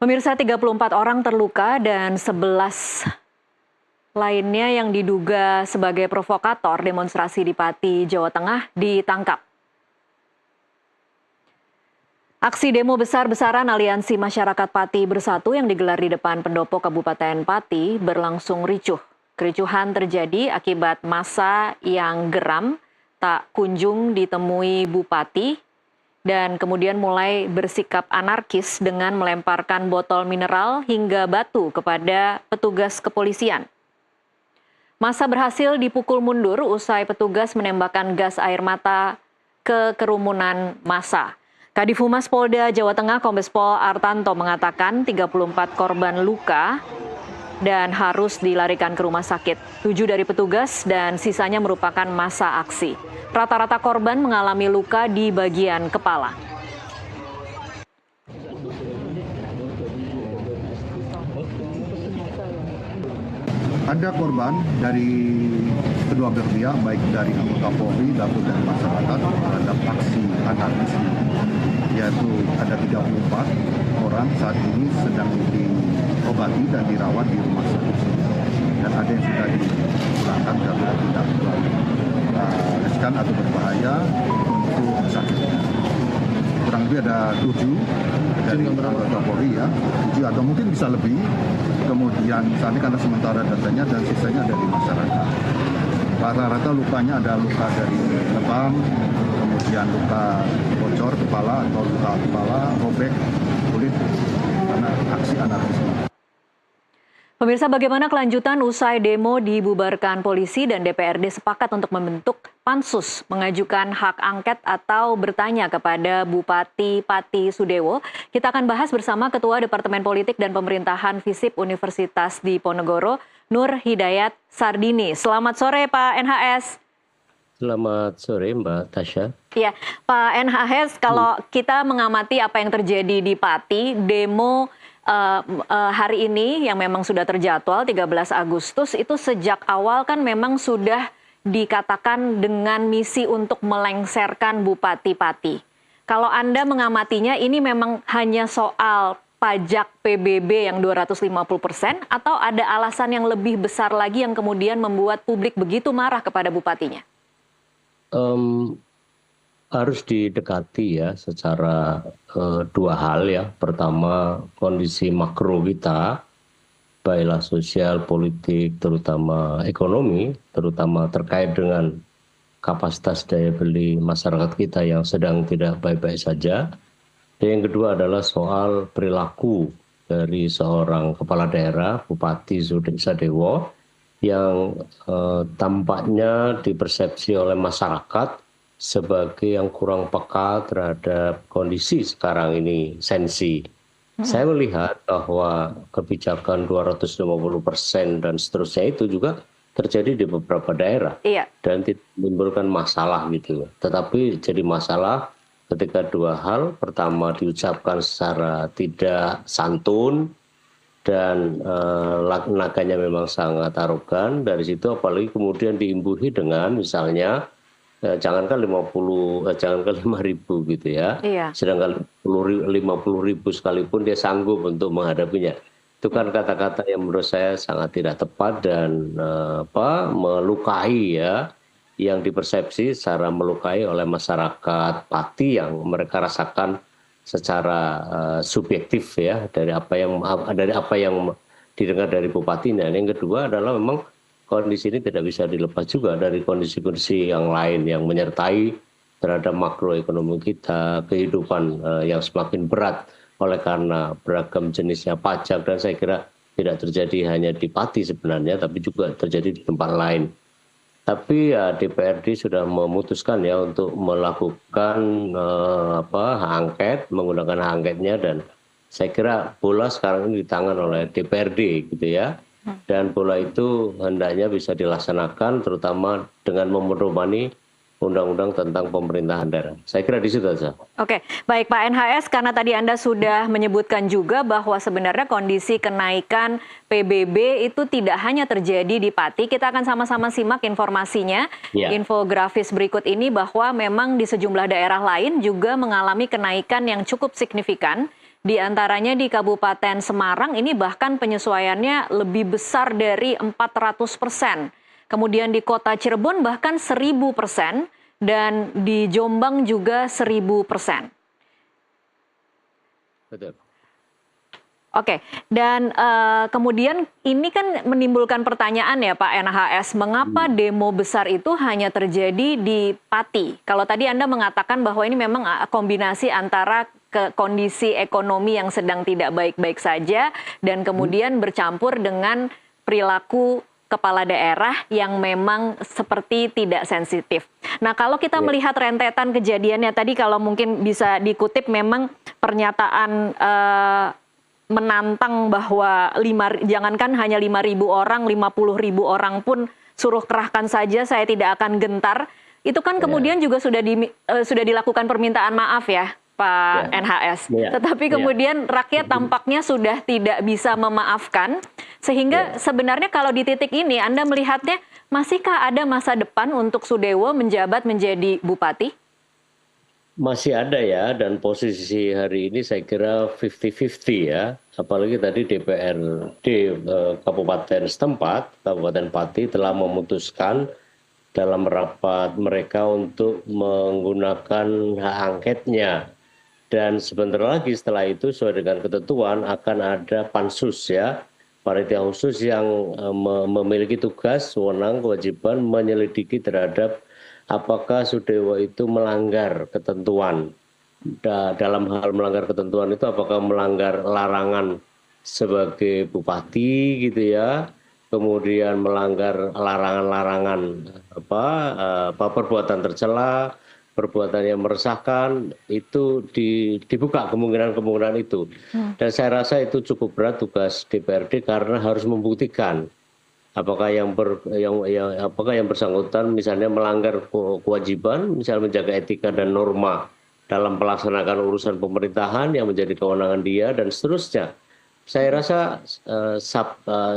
Pemirsa, 34 orang terluka dan 11 lainnya yang diduga sebagai provokator demonstrasi di Pati, Jawa Tengah ditangkap. Aksi demo besar-besaran Aliansi Masyarakat Pati Bersatu yang digelar di depan pendopo Kabupaten Pati berlangsung ricuh. Kericuhan terjadi akibat massa yang geram tak kunjung ditemui Bupati dan kemudian mulai bersikap anarkis dengan melemparkan botol mineral hingga batu kepada petugas kepolisian. Massa berhasil dipukul mundur usai petugas menembakkan gas air mata ke kerumunan massa. Kadif Humas Polda Jawa Tengah Kombes Pol Artanto mengatakan 34 korban luka dan harus dilarikan ke rumah sakit. 7 dari petugas dan sisanya merupakan massa aksi. Rata-rata korban mengalami luka di bagian kepala. Ada korban dari kedua belah pihak, baik dari anggota Polri maupun dari masyarakat terhadap aksi anarkis, yaitu ada 34 orang saat ini sedang diobati dan dirawat di rumah sakit. Dan ada yang sudah dipulangkan karena tidak terlalu riskan atau berbahaya untuk sakitnya. Kurang lebih ada 7 dari anggota Polri, ya, 7 atau mungkin bisa lebih. Kemudian saat ini karena sementara datanya dan sisanya dari masyarakat. Rata-rata lukanya ada luka dari lebam, kemudian luka bocor kepala atau luka kepala, robek kulit karena aksi anarkisme. Pemirsa, bagaimana kelanjutan usai demo dibubarkan polisi dan DPRD sepakat untuk membentuk pansus mengajukan hak angket atau bertanya kepada Bupati Pati Sudewo. Kita akan bahas bersama Ketua Departemen Politik dan Pemerintahan FISIP Universitas Diponegoro, Nur Hidayat Sardini. Selamat sore Pak NHS. Selamat sore Mbak Tasya. Ya, Pak NHS, kalau kita mengamati apa yang terjadi di Pati, demo hari ini yang memang sudah terjadwal 13 Agustus itu sejak awal kan memang sudah dikatakan dengan misi untuk melengsarkan Bupati Pati. Kalau Anda mengamatinya ini memang hanya soal pajak PBB yang 250% atau ada alasan yang lebih besar lagi yang kemudian membuat publik begitu marah kepada bupatinya? Harus didekati ya secara dua hal ya. Pertama, kondisi makro kita, baiklah sosial, politik, terutama ekonomi, terutama terkait dengan kapasitas daya beli masyarakat kita yang sedang tidak baik-baik saja. Dan yang kedua adalah soal perilaku dari seorang kepala daerah, Bupati Sudewo, yang tampaknya dipersepsi oleh masyarakat sebagai yang kurang peka terhadap kondisi sekarang ini, sensi. Saya melihat bahwa kebijakan 250% dan seterusnya itu juga terjadi di beberapa daerah. Iya. Dan tidak menimbulkan masalah gitu. Tetapi jadi masalah ketika dua hal. Pertama, diucapkan secara tidak santun dan naganya memang sangat arogan. Dari situ apalagi kemudian diimbuhi dengan misalnya jangankan 5.000 gitu ya. Iya. Sedangkan 50.000 sekalipun dia sanggup untuk menghadapinya. Itu kan kata-kata yang menurut saya sangat tidak tepat dan melukai ya, yang dipersepsi secara melukai oleh masyarakat Pati yang mereka rasakan secara subjektif ya dari apa yang didengar dari bupatinya. Yang kedua adalah memang kondisi ini tidak bisa dilepas juga dari kondisi-kondisi yang lain yang menyertai terhadap makroekonomi kita, kehidupan yang semakin berat oleh karena beragam jenisnya pajak, dan saya kira tidak terjadi hanya di Pati sebenarnya, tapi juga terjadi di tempat lain. Tapi ya DPRD sudah memutuskan ya untuk melakukan hak angket, menggunakan hak angketnya, dan saya kira bola sekarang ini di tangan oleh DPRD gitu ya. Dan bola itu hendaknya bisa dilaksanakan terutama dengan memedomani undang-undang tentang pemerintahan daerah. Saya kira di situ saja. Oke, baik Pak NHS, karena tadi Anda sudah menyebutkan juga bahwa sebenarnya kondisi kenaikan PBB itu tidak hanya terjadi di Pati. Kita akan sama-sama simak informasinya. Ya. Infografis berikut ini bahwa memang di sejumlah daerah lain juga mengalami kenaikan yang cukup signifikan. Di antaranya di Kabupaten Semarang ini bahkan penyesuaiannya lebih besar dari 400%. Kemudian di Kota Cirebon bahkan 1000% dan di Jombang juga 1000%. Betul. Oke, dan kemudian ini kan menimbulkan pertanyaan ya Pak NHS, mengapa demo besar itu hanya terjadi di Pati? Kalau tadi Anda mengatakan bahwa ini memang kombinasi antara kondisi ekonomi yang sedang tidak baik-baik saja dan kemudian bercampur dengan perilaku kepala daerah yang memang seperti tidak sensitif. Nah, kalau kita melihat rentetan kejadiannya tadi, kalau mungkin bisa dikutip memang pernyataan menantang bahwa jangankan hanya 5.000 orang, 50.000 orang pun suruh kerahkan saja, saya tidak akan gentar. Itu kan kemudian juga sudah dilakukan permintaan maaf ya, Pak NHS. Tetapi kemudian rakyat tampaknya sudah tidak bisa memaafkan, sehingga sebenarnya kalau di titik ini Anda melihatnya masihkah ada masa depan untuk Sudewo menjabat menjadi bupati? Masih ada ya, dan posisi hari ini saya kira 50-50 ya. Apalagi tadi DPRD Kabupaten setempat, Kabupaten Pati telah memutuskan dalam rapat mereka untuk menggunakan hak angketnya. Dan sebentar lagi setelah itu sesuai dengan ketentuan akan ada pansus ya, panitia khusus yang memiliki tugas, wewenang, kewajiban menyelidiki terhadap apakah Sudewo itu melanggar ketentuan. Dalam hal melanggar ketentuan itu apakah melanggar larangan sebagai bupati gitu ya, kemudian melanggar larangan-larangan perbuatan tercela, perbuatan yang meresahkan, itu dibuka kemungkinan-kemungkinan itu. Dan saya rasa itu cukup berat tugas DPRD karena harus membuktikan apakah yang bersangkutan misalnya melanggar kewajiban, misalnya menjaga etika dan norma dalam melaksanakan urusan pemerintahan yang menjadi kewenangan dia dan seterusnya. Saya rasa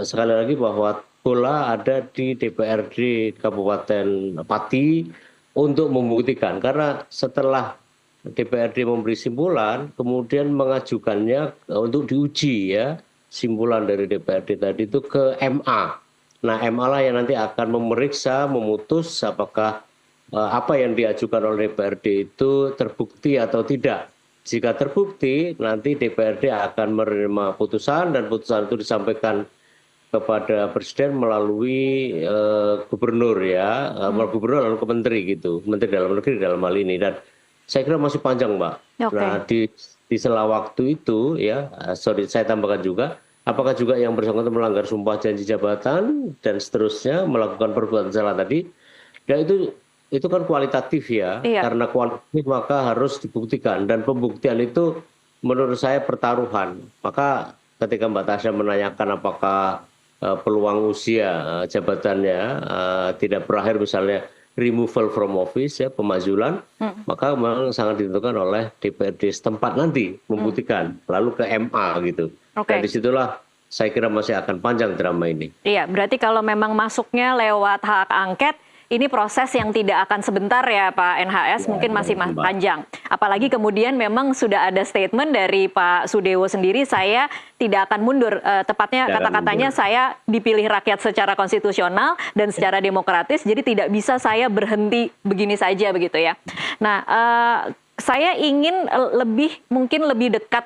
sekali lagi bahwa bola ada di DPRD Kabupaten Pati untuk membuktikan, karena setelah DPRD memberi simpulan, kemudian mengajukannya untuk diuji ya, simpulan dari DPRD tadi itu ke MA. Nah, MA lah yang nanti akan memeriksa, memutus apakah apa yang diajukan oleh DPRD itu terbukti atau tidak. Jika terbukti, nanti DPRD akan menerima putusan dan putusan itu disampaikan kepada Presiden melalui gubernur ya, gubernur lalu ke menteri gitu, Menteri Dalam Negeri dalam hal ini. Dan saya kira masih panjang, Mbak. Nah, di sela waktu itu ya, saya tambahkan juga, apakah juga yang bersangkutan melanggar sumpah janji jabatan dan seterusnya, melakukan perbuatan salah tadi, dan itu kan kualitatif ya, karena kualitatif maka harus dibuktikan, dan pembuktian itu menurut saya pertaruhan. Maka ketika Mbak Tasya menanyakan apakah peluang usia jabatannya tidak berakhir misalnya removal from office ya, pemazulan, maka memang sangat ditentukan oleh DPRD setempat nanti membuktikan, lalu ke MA gitu. Dan disitulah saya kira masih akan panjang drama ini. Iya, berarti kalau memang masuknya lewat hak angket, ini proses yang tidak akan sebentar ya Pak NHS, mungkin masih panjang. Apalagi kemudian memang sudah ada statement dari Pak Sudewo sendiri, saya tidak akan mundur. Tepatnya kata-katanya, saya dipilih rakyat secara konstitusional dan secara demokratis, jadi tidak bisa saya berhenti begini saja begitu ya. Nah, saya ingin mungkin lebih dekat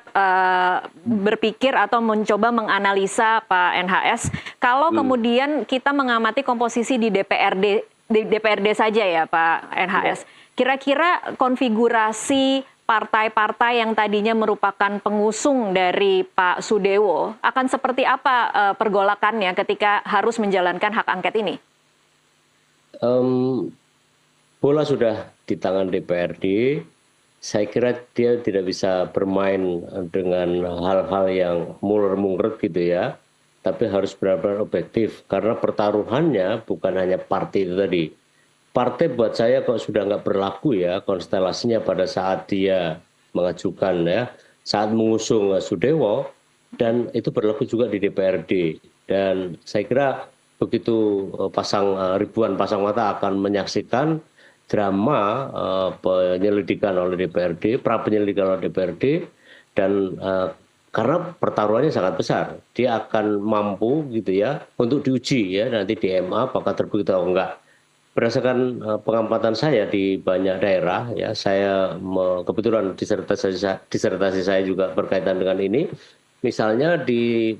berpikir atau mencoba menganalisa Pak NHS. Kalau kemudian kita mengamati komposisi di DPRD saja ya Pak NHS. Kira-kira konfigurasi partai-partai yang tadinya merupakan pengusung dari Pak Sudewo akan seperti apa pergolakannya ketika harus menjalankan hak angket ini? Bola sudah di tangan DPRD. Saya kira dia tidak bisa bermain dengan hal-hal yang mulur-mungret gitu ya, tapi harus benar-benar objektif, karena pertaruhannya bukan hanya partai itu tadi. Partai buat saya kok sudah nggak berlaku ya konstelasinya pada saat dia mengajukan ya, saat mengusung Sudewo, dan itu berlaku juga di DPRD. Dan saya kira begitu ribuan pasang mata akan menyaksikan drama penyelidikan oleh DPRD, pra penyelidikan oleh DPRD, dan karena pertaruhannya sangat besar, dia akan mampu gitu ya untuk diuji ya nanti di MA apakah terbukti atau enggak. Berdasarkan pengamatan saya di banyak daerah ya, saya kebetulan disertasi saya juga berkaitan dengan ini. Misalnya di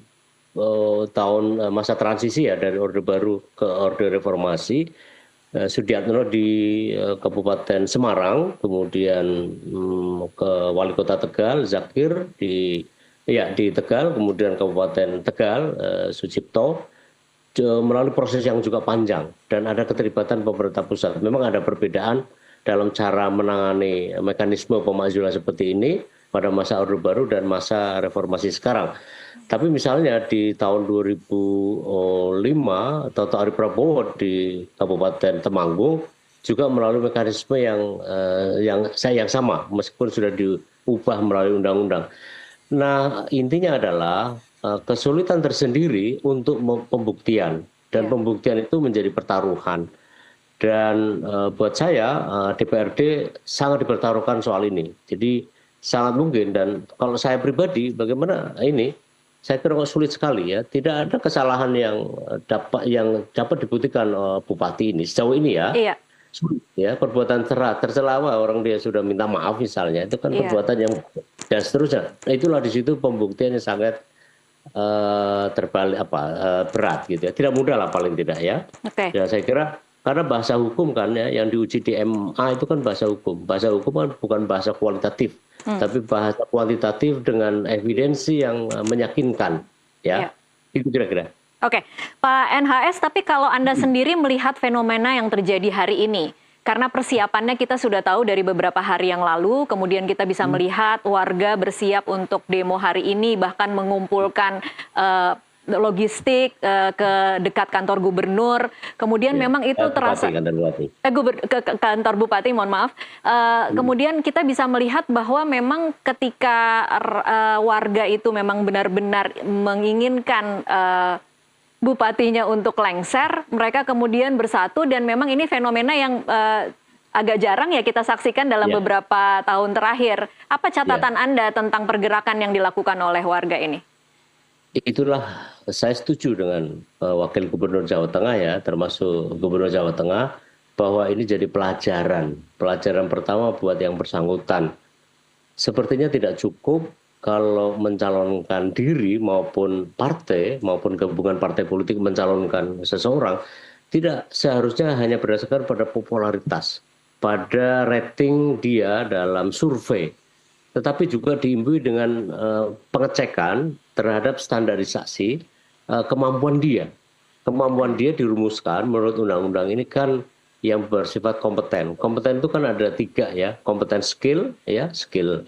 masa transisi ya dari Orde Baru ke Orde Reformasi, Sudiatno di Kabupaten Semarang, kemudian ke Wali Kota Tegal, Zakir di Tegal, kemudian Kabupaten Tegal, Sucipto, melalui proses yang juga panjang dan ada keterlibatan pemerintah pusat. Memang ada perbedaan dalam cara menangani mekanisme pemakzulan seperti ini pada masa Orde Baru dan masa reformasi sekarang. Tapi misalnya di tahun 2005 Toto Ari Prabowo di Kabupaten Temanggung juga melalui mekanisme yang sama meskipun sudah diubah melalui undang-undang. Nah, intinya adalah kesulitan tersendiri untuk pembuktian dan pembuktian itu menjadi pertaruhan. Dan buat saya DPRD sangat dipertaruhkan soal ini. Jadi sangat mungkin, dan kalau saya pribadi bagaimana ini, saya kira sulit sekali ya. Tidak ada kesalahan yang dapat dibuktikan bupati ini sejauh ini ya. Iya. Sulit ya, perbuatan tercela orang dia sudah minta maaf misalnya, itu kan perbuatan yang dan seterusnya. Nah, itulah di situ pembuktiannya sangat berat gitu ya. Tidak mudah lah paling tidak ya. Ya saya kira karena bahasa hukum kan ya, yang diuji di MA itu kan bahasa hukum. Bahasa hukum kan bukan bahasa kualitatif, tapi bahasa kuantitatif dengan evidensi yang meyakinkan ya. Itu kira-kira. Oke, Pak NHS, tapi kalau Anda sendiri melihat fenomena yang terjadi hari ini, karena persiapannya kita sudah tahu dari beberapa hari yang lalu, kemudian kita bisa melihat warga bersiap untuk demo hari ini, bahkan mengumpulkan logistik ke dekat kantor gubernur. Kemudian memang itu terasa kantor bupati, mohon maaf. Kemudian kita bisa melihat bahwa memang ketika warga itu memang benar-benar menginginkan bupatinya untuk lengser, mereka kemudian bersatu, dan memang ini fenomena yang agak jarang ya kita saksikan dalam beberapa tahun terakhir. Apa catatan Anda tentang pergerakan yang dilakukan oleh warga ini? Itulah saya setuju dengan Wakil Gubernur Jawa Tengah ya, termasuk Gubernur Jawa Tengah, bahwa ini jadi pelajaran pertama buat yang bersangkutan. Sepertinya tidak cukup kalau mencalonkan diri maupun partai maupun gabungan partai politik mencalonkan seseorang, tidak seharusnya hanya berdasarkan pada popularitas, pada rating dia dalam survei, tetapi juga diimbui dengan pengecekan terhadap standarisasi kemampuan dia. Kemampuan dia dirumuskan menurut undang-undang ini kan yang bersifat kompeten. Kompeten itu kan ada 3 ya, kompeten skill ya, skill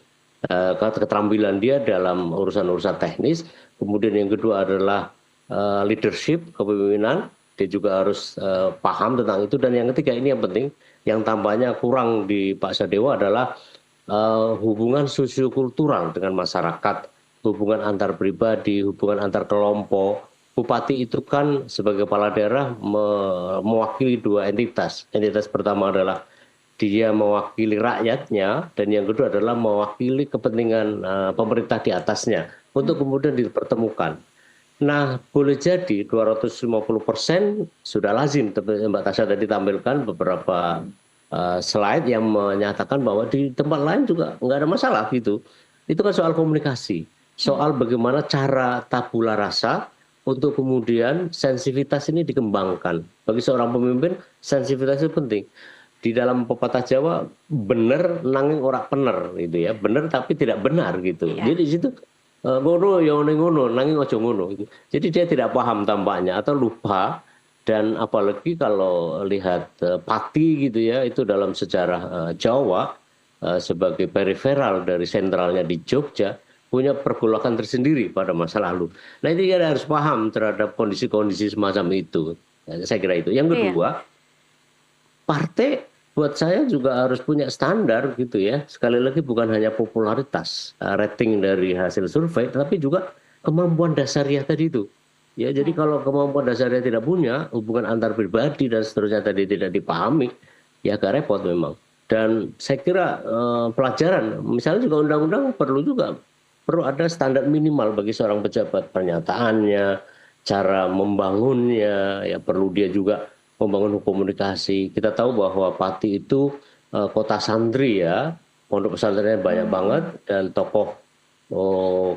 keterampilan dia dalam urusan-urusan teknis. Kemudian yang kedua adalah leadership, kepemimpinan. Dia juga harus paham tentang itu. Dan yang ketiga, ini yang penting, yang tampaknya kurang di Pak Sadewa adalah hubungan sosiokultural dengan masyarakat, hubungan antar pribadi, hubungan antar kelompok. Bupati itu kan sebagai kepala daerah mewakili 2 entitas. Entitas pertama adalah dia mewakili rakyatnya, dan yang kedua adalah mewakili kepentingan pemerintah di atasnya untuk kemudian dipertemukan. Nah, boleh jadi 250% sudah lazim. Mbak Tasya tadi tampilkan beberapa slide yang menyatakan bahwa di tempat lain juga nggak ada masalah gitu. Itu kan soal komunikasi, soal bagaimana cara tabula rasa untuk kemudian sensitivitas ini dikembangkan. Bagi seorang pemimpin, sensitivitas itu penting. Di dalam pepatah Jawa, bener nanging ora pener gitu ya, bener tapi tidak benar gitu. Jadi di situ ngono ya ngono, nanging ojo ngono gitu. Jadi dia tidak paham tampaknya atau lupa. Dan apalagi kalau lihat Pati gitu ya, itu dalam sejarah Jawa sebagai periferal dari sentralnya di Jogja, punya pergolakan tersendiri pada masa lalu. Nah, ini kita harus paham terhadap kondisi-kondisi semacam itu. Saya kira itu. Yang kedua, partai buat saya juga harus punya standar gitu ya. Sekali lagi bukan hanya popularitas, rating dari hasil survei, tetapi juga kemampuan dasariah tadi itu. Ya, jadi kalau kemampuan dasarnya tidak punya, hubungan antar pribadi dan seterusnya tadi tidak dipahami, ya agak repot memang. Dan saya kira pelajaran, misalnya juga undang-undang perlu juga perlu ada standar minimal bagi seorang pejabat, pernyataannya, cara membangunnya, ya perlu dia juga membangun komunikasi. Kita tahu bahwa Pati itu kota santri ya, pondok pesantrennya banyak banget dan tokoh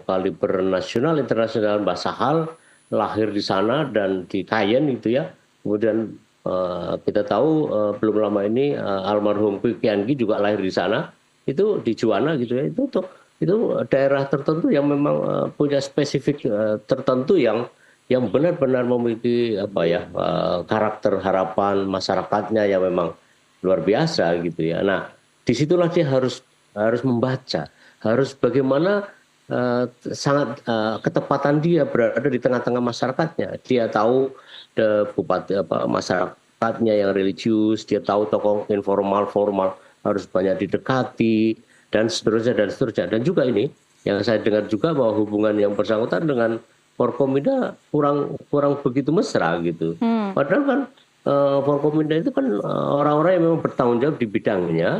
kaliber nasional, internasional, Mbah Sahal lahir di sana dan di Kayen gitu ya. Kemudian kita tahu belum lama ini almarhum Kiai juga lahir di sana. Itu di Juwana gitu ya. Itu daerah tertentu yang memang punya spesifik tertentu yang benar-benar memiliki apa ya karakter harapan masyarakatnya yang memang luar biasa gitu ya. Nah, disitulah dia harus membaca, harus bagaimana sangat ketepatan dia berada di tengah-tengah masyarakatnya. Dia tahu bupati masyarakatnya yang religius, dia tahu tokoh informal, formal harus banyak didekati dan seterusnya dan seterusnya. Dan juga ini yang saya dengar juga bahwa hubungan yang bersangkutan dengan Forkominda kurang begitu mesra gitu. Padahal kan Forkominda itu kan orang-orang yang memang bertanggung jawab di bidangnya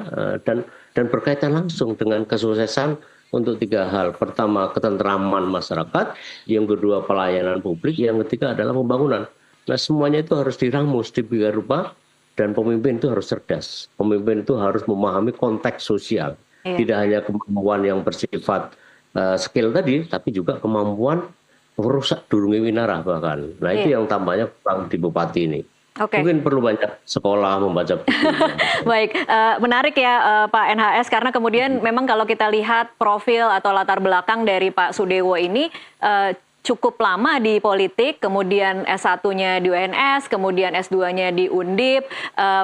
dan berkaitan langsung dengan kesuksesan untuk 3 hal. Pertama, ketentraman masyarakat, yang kedua pelayanan publik, yang ketiga adalah pembangunan. Nah, semuanya itu harus diramus di biar rupa dan pemimpin itu harus cerdas. Pemimpin itu harus memahami konteks sosial. Tidak hanya kemampuan yang bersifat skill tadi, tapi juga kemampuan merusak durungi winara bahkan. Nah itu yang tampaknya kurang di Bupati ini. Mungkin perlu banyak sekolah membaca buku. Baik, menarik ya Pak NHS karena kemudian memang kalau kita lihat profil atau latar belakang dari Pak Sudewo ini cukup lama di politik, kemudian S1-nya di UNS, kemudian S2-nya di Undip,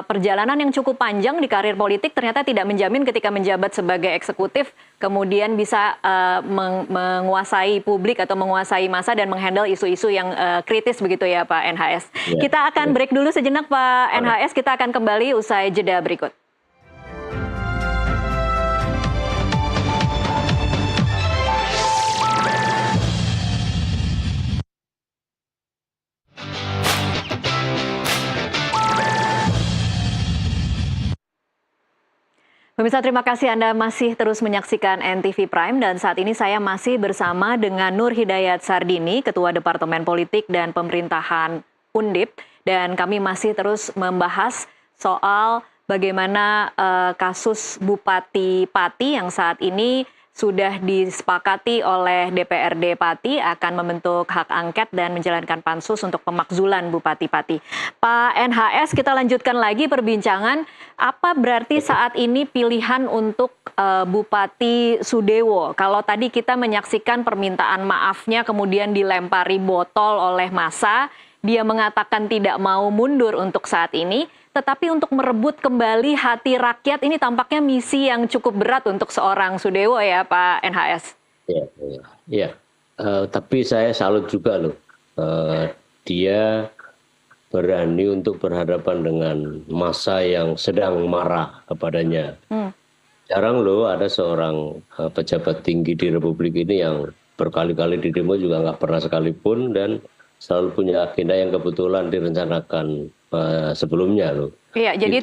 perjalanan yang cukup panjang di karir politik ternyata tidak menjamin ketika menjabat sebagai eksekutif kemudian bisa menguasai publik atau menguasai massa dan menghandle isu-isu yang kritis begitu ya Pak NHS. Kita akan break dulu sejenak Pak NHS, kita akan kembali usai jeda berikut. Pemirsa, terima kasih Anda masih terus menyaksikan NTV Prime dan saat ini saya masih bersama dengan Nur Hidayat Sardini, Ketua Departemen Politik dan Pemerintahan Undip, dan kami masih terus membahas soal bagaimana kasus Bupati Pati yang saat ini sudah disepakati oleh DPRD Pati akan membentuk hak angket dan menjalankan pansus untuk pemakzulan Bupati Pati. Pak NHS, kita lanjutkan lagi perbincangan. Apa berarti saat ini pilihan untuk Bupati Sudewo? Kalau tadi kita menyaksikan permintaan maafnya kemudian dilempari botol oleh massa, dia mengatakan tidak mau mundur untuk saat ini. Tetapi untuk merebut kembali hati rakyat ini tampaknya misi yang cukup berat untuk seorang Sudewo ya Pak NHS. Iya. Tapi saya salut juga loh. Dia berani untuk berhadapan dengan massa yang sedang marah kepadanya. Jarang loh ada seorang pejabat tinggi di Republik ini yang berkali-kali di demo juga nggak pernah sekalipun dan selalu punya agenda yang kebetulan direncanakan sebelumnya loh. Iya, jadi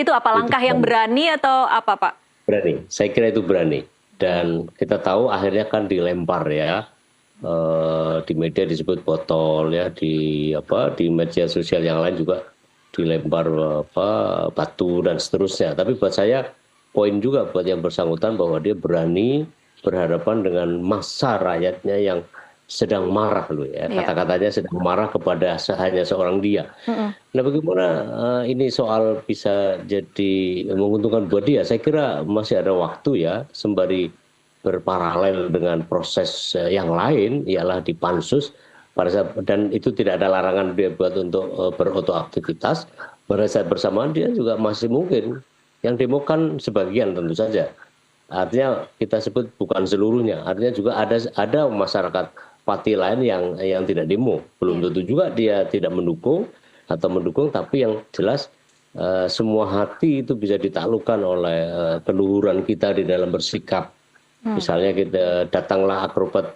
itu apa langkah yang berani atau apa Pak? Berani, saya kira itu berani. Dan kita tahu akhirnya kan dilempar ya, di media disebut botol ya, di media sosial yang lain juga dilempar batu dan seterusnya. Tapi buat saya poin juga buat yang bersangkutan bahwa dia berani berhadapan dengan massa rakyatnya yang sedang marah loh ya, kata-katanya sedang marah kepada hanya seorang dia. Nah bagaimana ini soal bisa jadi menguntungkan buat dia? Saya kira masih ada waktu ya, sembari berparalel dengan proses yang lain, ialah di pansus, dan itu tidak ada larangan dia buat untuk berotoaktivitas. Pada saat bersamaan dia juga masih mungkin, yang demo kan sebagian tentu saja. Artinya kita sebut bukan seluruhnya, artinya juga ada masyarakat Pati lain yang tidak demo, belum tentu juga dia tidak mendukung atau mendukung, tapi yang jelas semua hati itu bisa ditaklukkan oleh keluhuran kita di dalam bersikap. Misalnya kita datanglah akrobat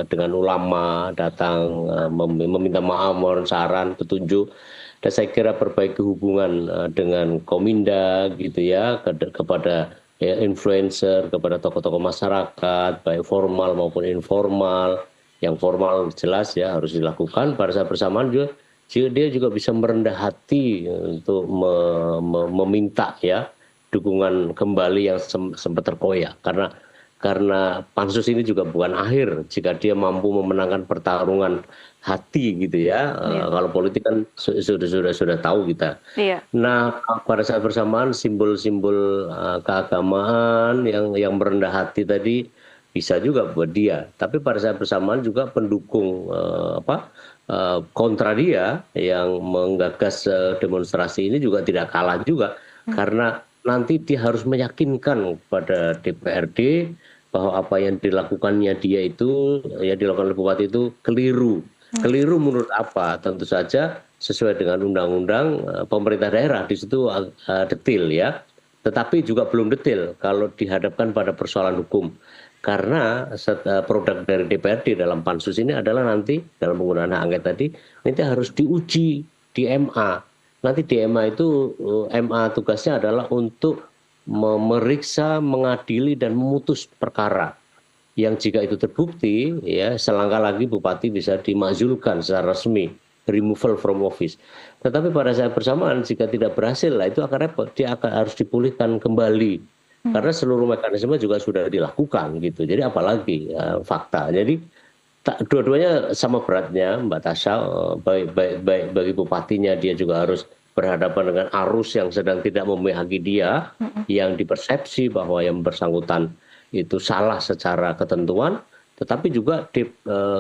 dengan ulama, datang meminta maaf, mohon saran, petunjuk, dan saya kira perbaiki hubungan dengan Kominda gitu ya kepada ya, influencer, kepada tokoh-tokoh masyarakat, baik formal maupun informal. Yang formal jelas ya harus dilakukan, pada saat bersamaan juga dia juga bisa merendah hati untuk meminta ya dukungan kembali yang sempat terkoyak, karena pansus ini juga bukan akhir jika dia mampu memenangkan pertarungan hati gitu ya. Kalau politik kan sudah tahu kita. Iya. Nah, pada saat bersamaan simbol-simbol keagamaan yang merendah hati tadi bisa juga buat dia. Tapi pada saat bersamaan juga pendukung kontra dia yang menggagas demonstrasi ini juga tidak kalah juga, karena nanti dia harus meyakinkan pada DPRD bahwa apa yang dilakukannya dia itu, ya dilakukan oleh bupati itu keliru. Keliru menurut apa? Tentu saja sesuai dengan undang-undang pemerintah daerah, di situ detail ya. Tetapi juga belum detail kalau dihadapkan pada persoalan hukum. Karena produk dari DPRD dalam pansus ini adalah nanti dalam penggunaan hak angket tadi, nanti harus diuji di MA. Nanti di MA itu, MA tugasnya adalah untuk memeriksa, mengadili, dan memutus perkara. Yang jika itu terbukti, ya selangkah lagi bupati bisa dimakzulkan secara resmi, removal from office. Tetapi pada saat bersamaan jika tidak berhasil, lah itu akan repot, dia akan harus dipulihkan kembali. Karena seluruh mekanisme juga sudah dilakukan gitu. Jadi apalagi fakta. Jadi dua-duanya sama beratnya, Mbak Tasya. Baik bagi bupatinya, dia juga harus berhadapan dengan arus yang sedang tidak memihaki dia, yang dipersepsi bahwa yang bersangkutan itu salah secara ketentuan, tetapi juga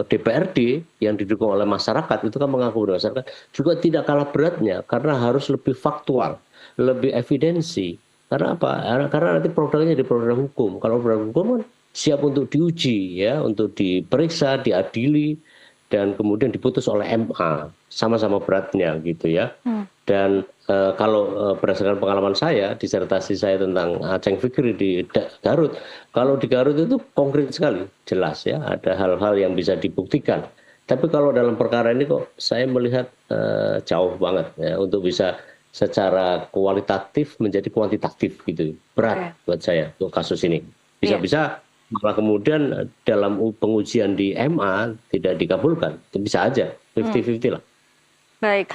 DPRD yang didukung oleh masyarakat itu kan mengaku masyarakat juga tidak kalah beratnya, karena harus lebih faktual, lebih evidensi. Karena apa? Karena nanti produknya di produk hukum. Kalau produk hukum kan siap untuk diuji ya, untuk diperiksa, diadili, dan kemudian diputus oleh MA. Sama-sama beratnya gitu ya. Dan kalau berdasarkan pengalaman saya, disertasi saya tentang Aceng Fikri di Garut, kalau di Garut itu konkret sekali, jelas ya, ada hal-hal yang bisa dibuktikan. Tapi kalau dalam perkara ini kok saya melihat jauh banget ya, untuk bisa secara kualitatif menjadi kuantitatif gitu. Berat buat saya untuk kasus ini. Bisa-bisa malah kemudian dalam pengujian di MA tidak dikabulkan. Itu bisa aja, 50-50 lah. Baik.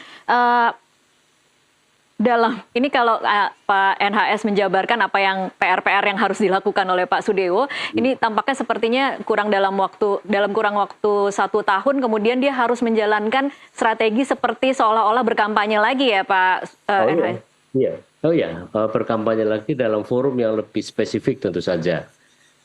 Dalam ini kalau Pak NHS menjabarkan apa yang PR-PR yang harus dilakukan oleh Pak Sudewo, ini tampaknya sepertinya dalam kurang waktu 1 tahun, kemudian dia harus menjalankan strategi seperti seolah-olah berkampanye lagi ya Pak NHS? Iya, berkampanye lagi dalam forum yang lebih spesifik tentu saja.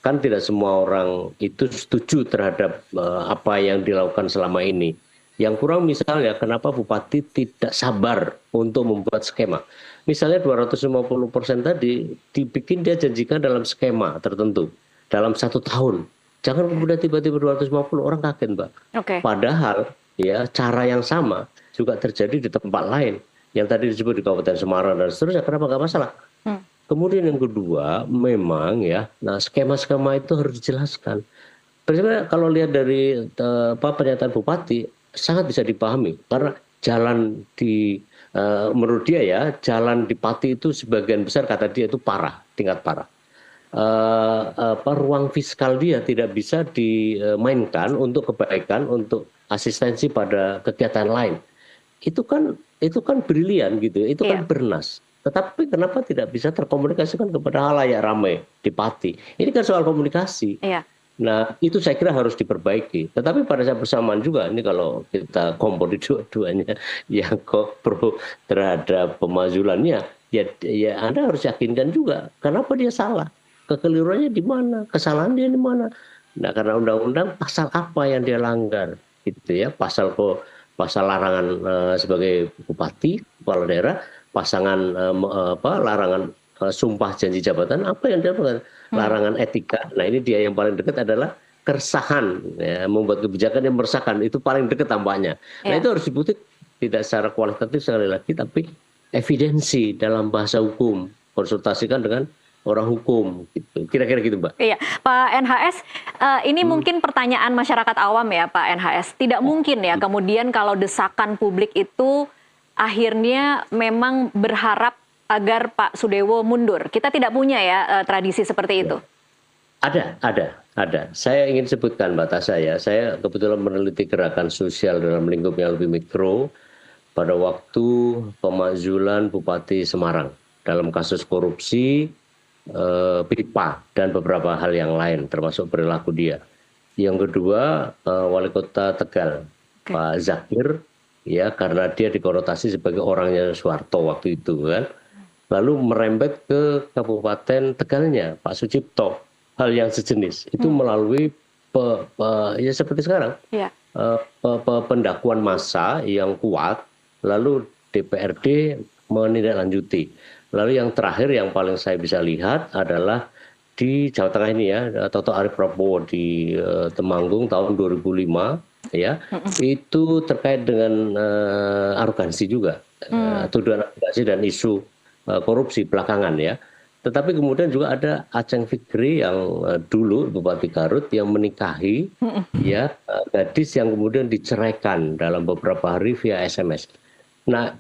Kan tidak semua orang itu setuju terhadap apa yang dilakukan selama ini. Yang kurang misalnya kenapa bupati tidak sabar untuk membuat skema. Misalnya 250% tadi dibikin, dia janjikan dalam skema tertentu dalam 1 tahun. Jangan kemudian tiba-tiba 250, orang kaget Mbak. Padahal ya cara yang sama juga terjadi di tempat lain. Yang tadi disebut di Kabupaten Semarang dan seterusnya, kenapa nggak masalah? Kemudian yang kedua, memang ya, nah skema-skema itu harus dijelaskan. Sebenarnya kalau lihat dari pernyataan bupati, sangat bisa dipahami, karena jalan di menurut dia ya, jalan di Pati itu sebagian besar kata dia itu parah, tingkat parah. Ruang fiskal dia tidak bisa dimainkan untuk kebaikan, untuk asistensi pada kegiatan lain. Itu kan brilian gitu, itu kan bernas. Tetapi kenapa tidak bisa terkomunikasikan kepada halayak ramai di Pati? Ini kan soal komunikasi. Nah, itu saya kira harus diperbaiki. Tetapi pada saat bersamaan juga, ini kalau kita kompor di dua-duanya, yang kok pro terhadap pemazulannya, ya Anda harus yakinkan juga, kenapa dia salah, kekeliruannya di mana, kesalahan dia di mana. Nah, karena undang-undang pasal apa yang dia langgar, gitu ya, pasal larangan sebagai bupati, kepala daerah, larangan sumpah janji jabatan, apa yang dia lakukan? Larangan etika. Nah, ini dia yang paling dekat adalah keresahan, ya, membuat kebijakan yang meresahkan, itu paling dekat tampaknya. Nah, itu harus dibuktikan tidak secara kualitatif sekali lagi, tapi evidensi dalam bahasa hukum, konsultasikan dengan orang hukum, gitu. Kira-kira gitu, Mbak. Iya, Pak NHS, ini mungkin pertanyaan masyarakat awam ya, Pak NHS. Tidak mungkin ya kemudian kalau desakan publik itu akhirnya memang berharap agar Pak Sudewo mundur. Kita tidak punya ya tradisi seperti itu. Ada. Saya ingin sebutkan Mbak Tasya ya, saya kebetulan meneliti gerakan sosial dalam lingkup yang lebih mikro pada waktu pemakzulan Bupati Semarang dalam kasus korupsi, pipa dan beberapa hal yang lain termasuk perilaku dia. Yang kedua, Wali Kota Tegal, Pak Zakir, ya karena dia dikonotasi sebagai orangnya Soeharto waktu itu kan. Lalu merembet ke Kabupaten Tegalnya, Pak Sucipto. Hal yang sejenis itu melalui ya seperti sekarang pendakwaan massa yang kuat, lalu DPRD menindaklanjuti. Lalu yang terakhir yang paling saya bisa lihat adalah di Jawa Tengah ini ya, Toto Arif Prabowo di Temanggung tahun 2005 ya, itu terkait dengan arogansi juga, tuduhan arogansi dan isu korupsi belakangan ya. Tetapi kemudian juga ada Aceng Fikri yang dulu Bupati Garut yang menikahi ya gadis yang kemudian diceraikan dalam beberapa hari via SMS. Nah,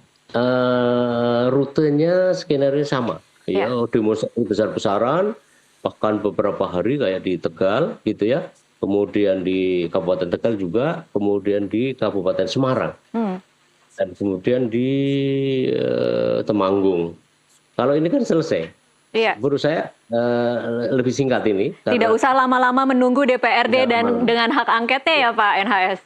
rutenya skenario sama ya, demonstrasi besar-besaran bahkan beberapa hari kayak di Tegal gitu ya, kemudian di Kabupaten Tegal juga, kemudian di Kabupaten Semarang dan kemudian di Temanggung. Kalau ini kan selesai, menurut saya lebih singkat ini. Tidak usah lama-lama menunggu DPRD dan dengan hak angketnya ya Pak NHS.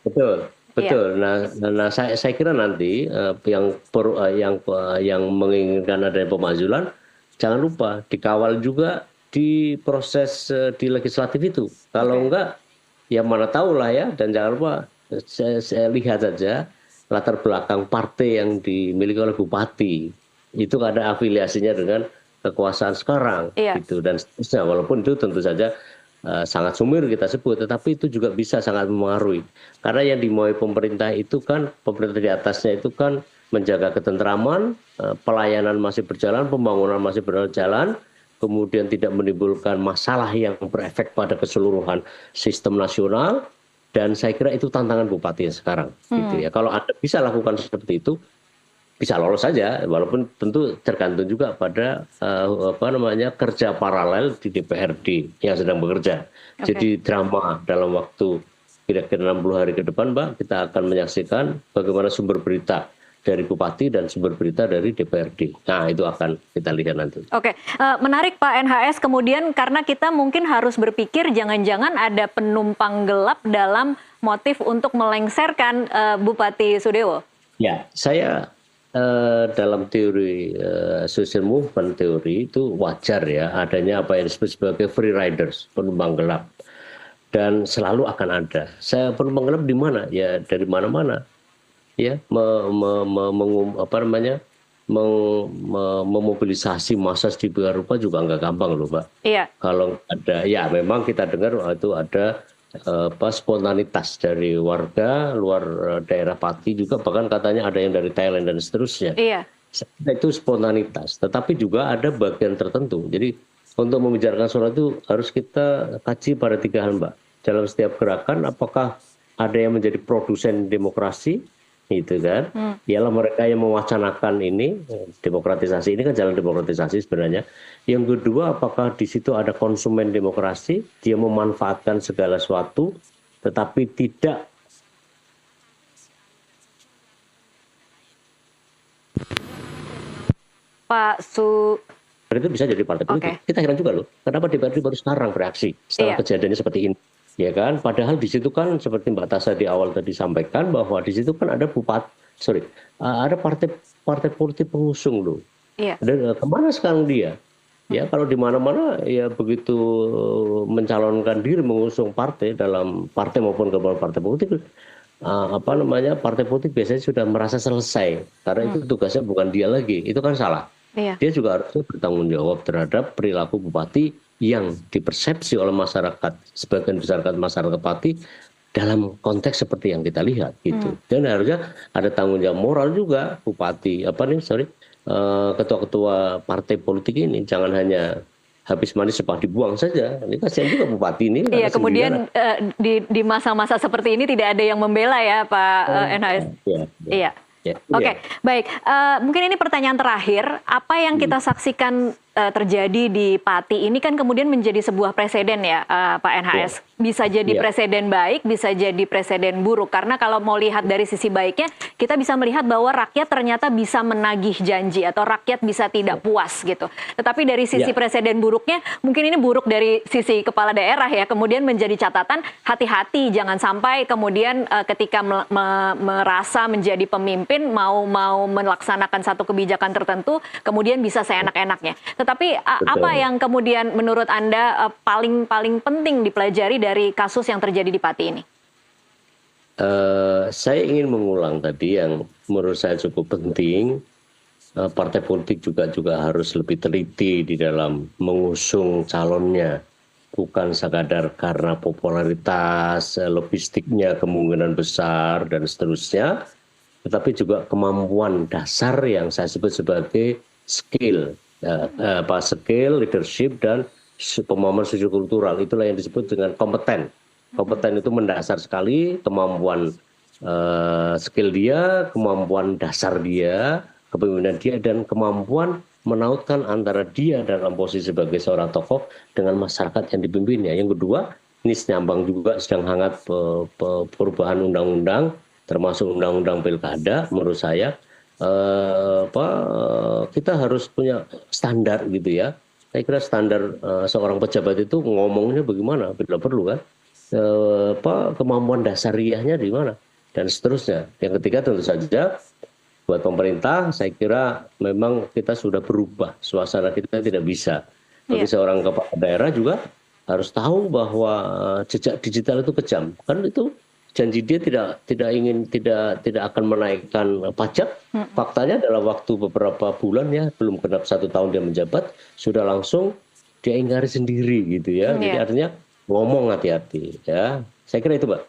Betul. Nah, saya kira nanti yang menginginkan adanya pemakzulan, jangan lupa dikawal juga di proses di legislatif itu. Kalau enggak, ya mana tahu lah ya. Dan jangan lupa saya lihat saja latar belakang partai yang dimiliki oleh bupati itu ada afiliasinya dengan kekuasaan sekarang, gitu dan seterusnya. Walaupun itu tentu saja sangat sumir kita sebut, tetapi itu juga bisa sangat mempengaruhi. Karena yang dimauai pemerintah itu kan, pemerintah di atasnya itu kan menjaga ketentraman, pelayanan masih berjalan, pembangunan masih berjalan, kemudian tidak menimbulkan masalah yang berefek pada keseluruhan sistem nasional. Dan saya kira itu tantangan bupati sekarang, gitu ya. Kalau Anda bisa lakukan seperti itu, bisa lolos saja, walaupun tentu tergantung juga pada kerja paralel di DPRD yang sedang bekerja. Jadi drama dalam waktu kira-kira 60 hari ke depan, Mbak, kita akan menyaksikan bagaimana sumber berita dari bupati dan sumber berita dari DPRD. Nah, itu akan kita lihat nanti. Oke, menarik Pak NHS. Kemudian karena kita mungkin harus berpikir jangan-jangan ada penumpang gelap dalam motif untuk melengsarkan Bupati Sudewo. Ya, saya dalam teori social movement teori itu wajar ya adanya apa yang disebut sebagai free riders, penumpang gelap, dan selalu akan ada. Saya penumpang gelap di mana? Ya dari mana-mana. Ya, memobilisasi massa di rupa juga nggak gampang loh, Pak. Iya. Kalau ada, ya memang kita dengar itu ada spontanitas dari warga luar daerah Pati juga, bahkan katanya ada yang dari Thailand dan seterusnya. Iya. Itu spontanitas, tetapi juga ada bagian tertentu. Jadi untuk membicarakan soal itu harus kita kaji pada 3 hal, Mbak. Dalam setiap gerakan, apakah ada yang menjadi produsen demokrasi, gitu kan? Ialah mereka yang mewacanakan ini, demokratisasi ini kan jalan demokratisasi sebenarnya. Yang kedua, apakah di situ ada konsumen demokrasi, dia memanfaatkan segala sesuatu, tetapi tidak itu bisa jadi partai politik. Kita heran juga loh, kenapa DPRD baru sekarang bereaksi setelah kejadiannya seperti ini. Ya kan, padahal di situ kan seperti Mbak Tasya di awal tadi sampaikan bahwa di situ kan ada ada partai politik pengusung loh. Iya. Dan kemana sekarang dia? Ya kalau di mana-mana ya begitu mencalonkan diri mengusung partai dalam partai maupun kepada partai politik, partai politik biasanya sudah merasa selesai karena itu tugasnya bukan dia lagi, itu kan salah. Iya. Dia juga harusnya bertanggung jawab terhadap perilaku bupati yang dipersepsi oleh masyarakat, sebagian besar masyarakat Pati dalam konteks seperti yang kita lihat gitu. Dan harusnya ada tanggung jawab moral juga bupati ketua-ketua partai politik ini, jangan hanya habis manis sepah dibuang saja. Ini kasihan juga bupati ini. Iya, kemudian di masa-masa seperti ini tidak ada yang membela ya Pak NHS. Iya. Ya, Oke, iya. baik. Mungkin ini pertanyaan terakhir. Apa yang kita saksikan terjadi di Pati ini kan kemudian menjadi sebuah presiden ya, Pak Iya, NHS. Bisa jadi iya, presiden baik, bisa jadi presiden buruk. Karena kalau mau lihat dari sisi baiknya, kita bisa melihat bahwa rakyat ternyata bisa menagih janji atau rakyat bisa tidak puas gitu. Tetapi dari sisi iya, presiden buruknya, mungkin ini buruk dari sisi kepala daerah ya. Kemudian menjadi catatan, hati-hati jangan sampai kemudian ketika merasa menjadi pemimpin mau melaksanakan satu kebijakan tertentu kemudian bisa seenak-enaknya. Tetapi apa betul. yang kemudian menurut Anda paling penting dipelajari dari kasus yang terjadi di Pati ini? Saya ingin mengulang tadi yang menurut saya cukup penting. Partai politik juga harus lebih teliti di dalam mengusung calonnya, bukan sekadar karena popularitas, logistiknya kemungkinan besar dan seterusnya, tetapi juga kemampuan dasar yang saya sebut sebagai skill, skill, leadership dan pemahaman sosiokultural. Itulah yang disebut dengan kompeten. Kompeten itu mendasar sekali kemampuan skill dia, kemampuan dasar dia, kepemimpinan dia, dan kemampuan menautkan antara dia dalam posisi sebagai seorang tokoh dengan masyarakat yang dipimpinnya. Yang kedua, ini senyambang juga sedang hangat perubahan undang-undang, termasuk undang-undang pilkada. Menurut saya kita harus punya standar gitu ya. Saya kira standar seorang pejabat itu ngomongnya bagaimana bila perlu kan. Kemampuan dasariahnya di mana dan seterusnya. Yang ketiga tentu saja buat pemerintah, saya kira memang kita sudah berubah, suasana kita tidak bisa. Bagi Iya. seorang kepala daerah juga harus tahu bahwa jejak digital itu kejam. Kan itu janji dia tidak akan menaikkan pajak. Faktanya dalam waktu beberapa bulan ya, belum genap 1 tahun dia menjabat, sudah langsung dia ingkari sendiri gitu ya. Jadi Iya. artinya ngomong hati-hati ya. Saya kira itu, Mbak.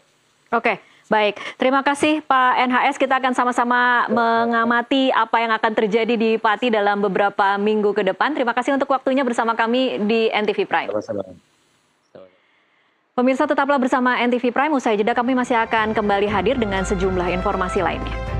Oke, baik. Terima kasih Pak NHS. Kita akan sama-sama mengamati apa yang akan terjadi di Pati dalam beberapa minggu ke depan. Terima kasih untuk waktunya bersama kami di NTV Prime. Sama-sama. Pemirsa tetaplah bersama NTV Prime. Usai jeda kami masih akan kembali hadir dengan sejumlah informasi lainnya.